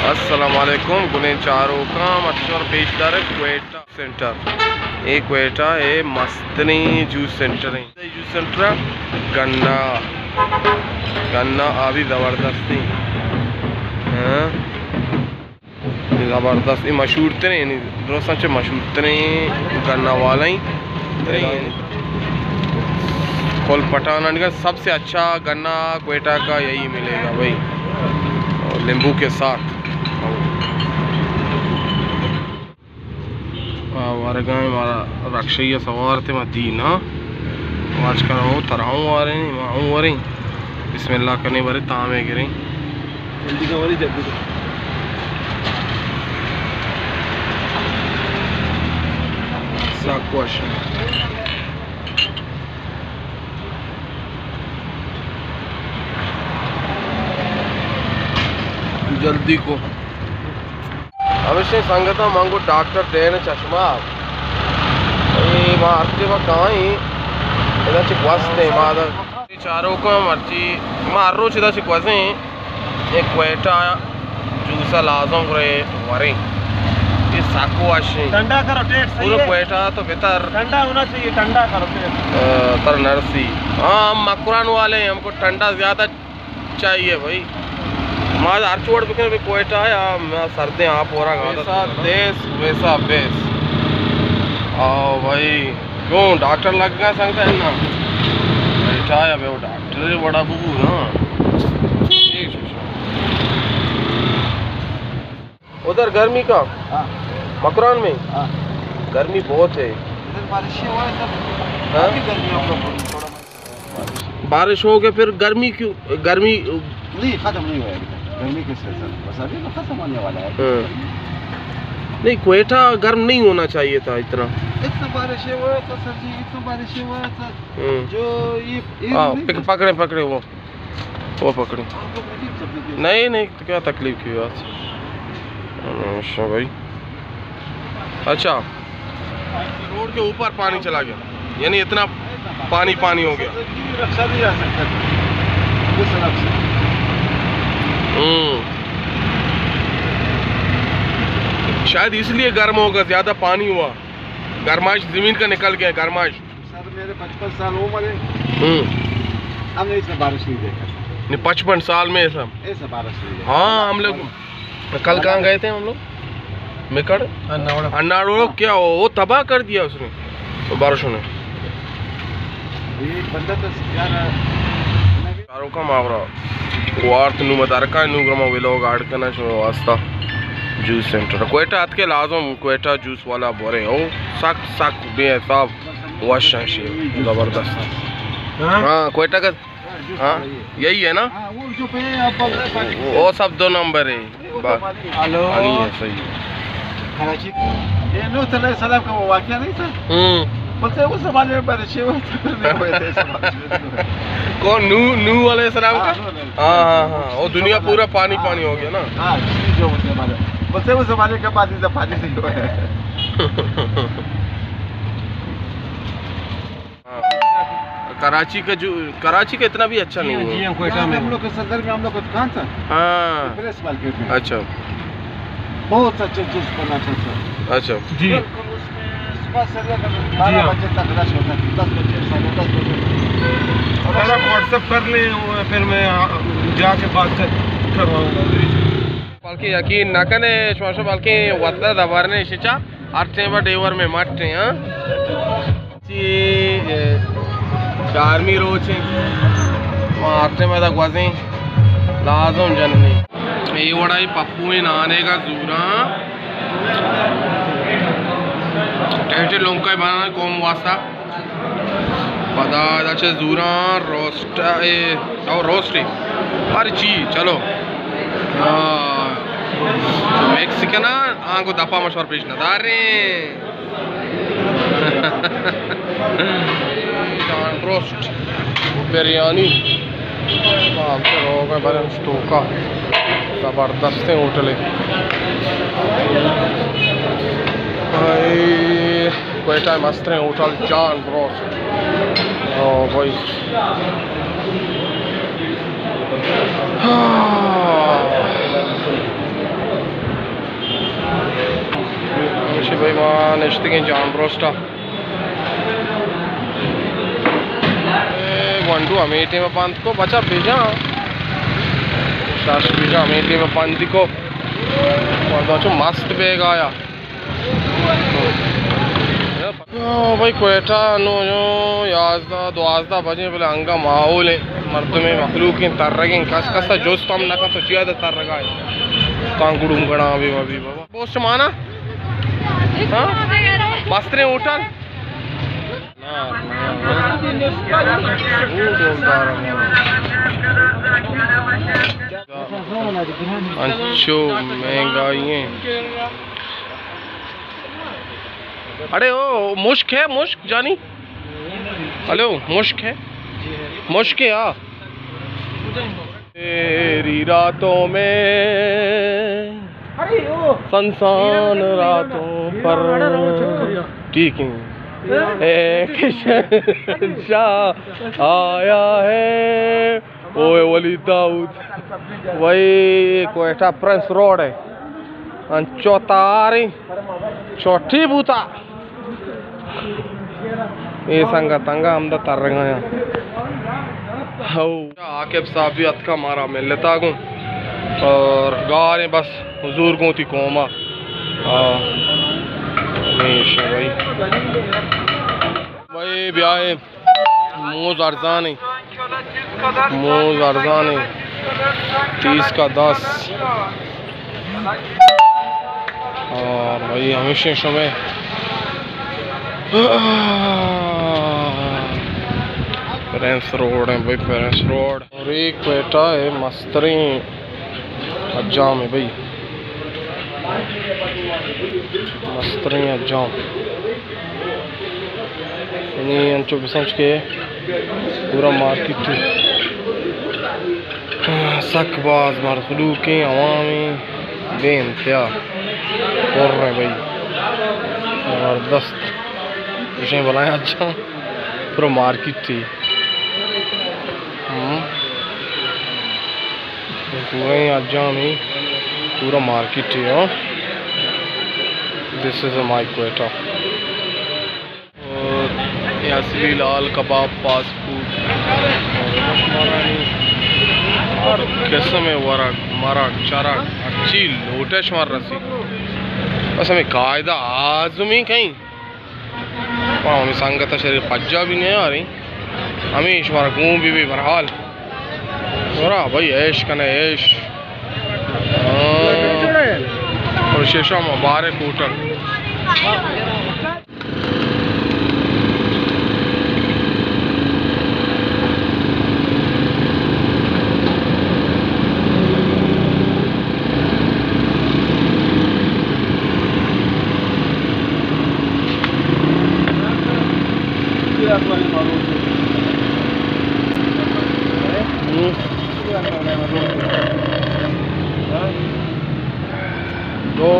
अस्सलामुअलैकुम गुने चारों का मशहूर पेशदार क्वेटा सेंटर। ये क्वेटा है मस्तनी जूस सेंटर है। जूस सेंटर गन्ना गन्ना अभी ज़बरदस्ती ज़बरदस्त मशहूर तरीन दोस्तों मशहूर तरीन गन्ना वाला ही कोल पटाना सबसे अच्छा गन्ना क्वेटा का यही मिलेगा भाई, और नींबू के साथ। वारगाह हमारा रक्षिया सवार थे मदीना आज कर तराऊँ आ रहे हैं माऊँ आ रही बिस्मिल्लाह करने वाले तामे गिरे जल्दी का वाली जल्दी साकुश जल्दी को अवश्य संगता मांगो डॉक्टर डेन चश्मा मारते वह कहाँ ही इधर चिकवासते मादा चारों को मर्ची मारो चिदा चिकवासे एक क्वेटा जूसा लाजम करे वरे ये साको आशे ठंडा करो टेट सही है। पूरा क्वेटा तो बेहतर ठंडा होना चाहिए, ठंडा करो टेट तर नरसी। हाँ हम मकुरान वाले हैं, हमको ठंडा ज़्यादा चाहिए भाई। हमारा अर्चोड़ भी क्वेटा है सर्दे आप हो रहा वैसा देश वैसा बेस। आओ भाई क्यों डॉक्टर लग गया संगता है ना बैठा है वो डॉक्टर बड़ा बुबू ना। उधर गर्मी का मकरान में गर्मी बहुत है। बारिश हो गया फिर गर्मी क्यों? गर्मी नहीं खत्म नहीं होएगी गर्मी के सीजन बस अभी तो खत्म होने वाला है। नहीं क्वेटा गर्म नहीं होना चाहिए था इतना बारिश हुआ तो सर जी इतना बारिश हुआ तो जो ये पकड़े पकड़े वो पकड़े नहीं नहीं तो क्या तकलीफ की बात। अच्छा भाई अच्छा रोड के ऊपर पानी चला गया यानी इतना पानी पानी हो गया। रक्षा भी जा सकता है शायद इसलिए गर्म होगा, ज्यादा पानी हुआ, गरमाश जमीन का निकल गया गरमाश। सर मेरे 55 साल उम्र है हमने इसमें बारिश नहीं देखा। नहीं 55 साल में ऐसा बारिश नहीं। हाँ हम लोग कल कहाँ गए थे हम लोग मेकड़ अन्नाड़ो क्या वो तबाह कर दिया उसने तो बारिशों ने। चारों का मावरा वार्त नु मदारका नु ग्रामा विलोग आड़कना जो वास्ता जूस सेंटर क्वेटा हाथ के लाजम क्वेटा जूस वाला बोरे हो सक सक बेसाब वाशाशी जबरदस्त। हाँ क्वेटा का हाँ यही है ना वो सब 2 नंबर है। हेलो है सही कराची ये नो सलाम का वो वाकया नहीं था बोलते उस जमाने में बारिश हुए थे कौन नू वाले सलाम का? हाँ हाँ हाँ वो दुनिया पूरा पानी पानी हो गया ना। हाँ जो बोलते उस जमाने का पानी से पानी से हुआ है। कराची का जो कराची का इतना भी अच्छा नहीं है। क्वेटा में हम लोग के सदर में हम लोग का दुकान था। हाँ प्रेस मार्केट में। अच्छा बहुत अच्छा जूस बनाता था। अच्छा जी 12 बजे तक रश होता था 10 बजे 10:30 बजे। अगर आप व्हाट्सएप कर लें फिर मैं जाके बात करवाऊंगा। बल्कि यकीन ना कने श्वास बल्कि वत्ता दबारने शिचा आरते बा डेवर में मारते हैं जी चारमी रोज आरते में तक वज़े लाजम जननी ये वड़ाई पप्पू में नाने का जूरा टेस्ट लोंका बनाना कौम वास्ता पता अच्छा जूरा रोस्ट और रोस्ट हर चीज चलो मेक्सिकन आंको दफा मशहूर पेश नदारे रोस्ट बिरयानी होगा बरन स्टोका ज़बरदस्त होटल है क्वेटा मस्त है होटल जान रोस्ट। ओ भाई man işte ki can rosta वंडू Amethi में पंत को बचा भेजा शाश भेजा अमेठी में पंत को और मस्त बेग आया भाई कोयटा नो जो याजदा दुआजदा बजे बोले अंगा माहौल है मर्द में मखलूक तर्रगे कस कसा जोश तो हम ना तो ज़्यादा तर्रगा है तांगुड़ूम गणा अभी अभी बाबा पोस्ट माना हाँ मस्त ने उठा अंशो महंगाई है। अरे ओ मुश्क है मुश्क जानी हेलो मुश्क है मुश्क है हाँ तेरी रातों में संसान रातों पर ठीक है एक शहंशाह आया है ओए वली दाऊद वही कोयटा प्रिंस रोड है चौथारी चौथी बूता ये संगा तंगा हम तो तर रहे हैं आकिब साहब भी अत का मारा मिल लेता हूँ और गारे बस हुजूर को थी कोमा भाई भाई ब्याह मूज अर्जान है 30 का 10 और भाई हमेशा समय पेरेंस रोड है भाई पेरेंस रोड और एक बेटा है मस्तरी अज्जाम है भाई मस्तरी अज्जाम नहीं अंचो समझ के पूरा मार्केट सकबाज मरखलूकें अवामी बेइंतहा कर रहे हैं भाई ज़बरदस्त विषय बनाया अच्छा पूरा मार्केट थी पूरा ही अज्जा में पूरा मार्केट थी हाँ दिस इज़ माई क्वेटा और यासली लाल कबाब फास्ट फूड और कैसे में वरक मरक चरक अच्छी लोटेश मार रसी बस हमें कायदा आज़मी कहीं हमें संगत शरीर पज्जा भी नहीं आ रही हमें मारा घूम भी बहरहाल हो रहा भाई ऐश कने ऐश और शेषा मुबारक होटल दो